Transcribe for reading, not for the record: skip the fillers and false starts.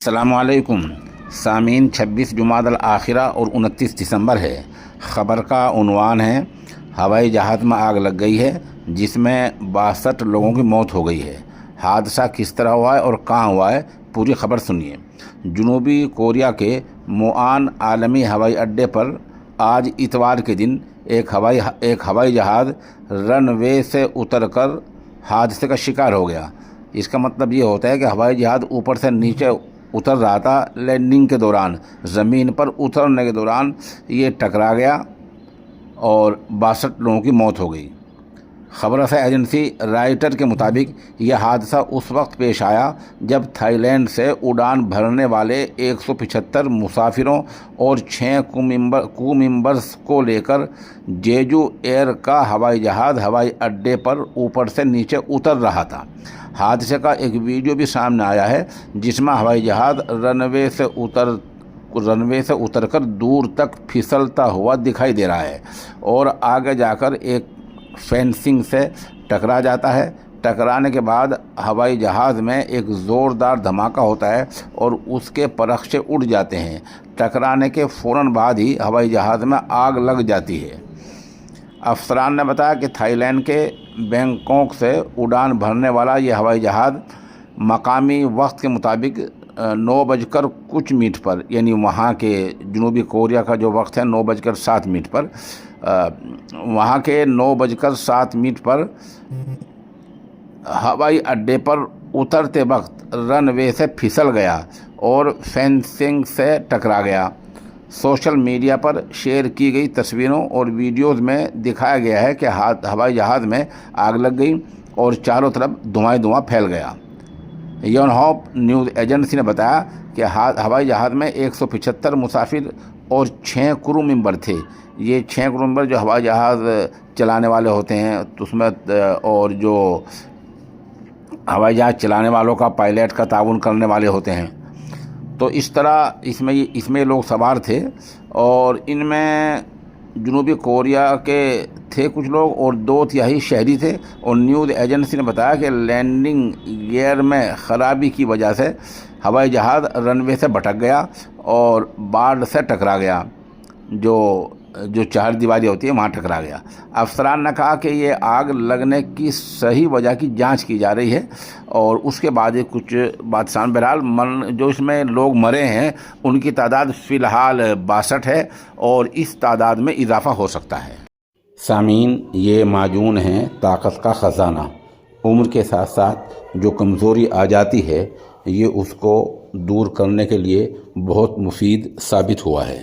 अस्सलामुअलैकुम सामीन। 26 जुमादल आखिरा और 29 दिसंबर है। ख़बर का उन्वान है हवाई जहाज़ में आग लग गई है जिसमें 62 लोगों की मौत हो गई है। हादसा किस तरह हुआ है और कहाँ हुआ है, पूरी खबर सुनिए। जनूबी कोरिया के मुआन आलमी हवाई अड्डे पर आज इतवार के दिन एक हवाई जहाज़ रनवे से उतरकर हादसे का शिकार हो गया। इसका मतलब ये होता है कि हवाई जहाज़ ऊपर से नीचे उतर रहा था। लैंडिंग के दौरान, ज़मीन पर उतरने के दौरान ये टकरा गया और 62 लोगों की मौत हो गई। खबर एजेंसी राइटर के मुताबिक यह हादसा उस वक्त पेश आया जब थाईलैंड से उड़ान भरने वाले 175 मुसाफिरों और 6 क्रू मेंबर्स को लेकर जेजू एयर का हवाई जहाज़ हवाई अड्डे पर ऊपर से नीचे उतर रहा था। हादसे का एक वीडियो भी सामने आया है जिसमें हवाई जहाज़ रनवे से उतरकर दूर तक फिसलता हुआ दिखाई दे रहा है और आगे जाकर एक फेंसिंग से टकरा जाता है। टकराने के बाद हवाई जहाज़ में एक ज़ोरदार धमाका होता है और उसके परखचे उड़ जाते हैं। टकराने के फ़ौरन बाद ही हवाई जहाज़ में आग लग जाती है। अफसरान ने बताया कि थाईलैंड के बैंकॉक से उड़ान भरने वाला यह हवाई जहाज़ मकामी वक्त के मुताबिक 9 बजकर कुछ मिनट पर, यानी वहाँ के जनूबी कोरिया का जो वक्त है 9 बजकर 7 मिनट पर, वहाँ के 9 बजकर 7 मिनट पर हवाई अड्डे पर उतरते वक्त रनवे से फिसल गया और फेंसिंग से टकरा गया। सोशल मीडिया पर शेयर की गई तस्वीरों और वीडियोस में दिखाया गया है कि हवाई जहाज़ में आग लग गई और चारों तरफ धुआं फैल गया। योनहॉप न्यूज़ एजेंसी ने बताया कि हवाई जहाज़ में 175 मुसाफिर और 6 क्रू मेंबर थे। ये 6 क्रू मेंबर जो हवाई जहाज़ चलाने वाले होते हैं तो उसमें, और जो हवाई जहाज़ चलाने वालों का पायलट का ताउन करने वाले होते हैं। तो इस तरह इसमें लोग सवार थे और इनमें जनूबी कोरिया के थे कुछ लोग और 2/3 शहरी थे। और न्यूज़ एजेंसी ने बताया कि लैंडिंग गियर में ख़राबी की वजह से हवाई जहाज़ रनवे से भटक गया और बाढ़ से टकरा गया। जो चार दीवारी होती है वहाँ टकरा गया। अफसरान ने कहा कि ये आग लगने की सही वजह की जांच की जा रही है और उसके बाद कुछ बात सामने। बहरहाल जो इसमें लोग मरे हैं उनकी तादाद फ़िलहाल 62 है और इस तादाद में इजाफा हो सकता है। सामीन, ये माजून है ताकत का ख़जाना। उम्र के साथ साथ जो कमज़ोरी आ जाती है ये उसको दूर करने के लिए बहुत मुफीद साबित हुआ है।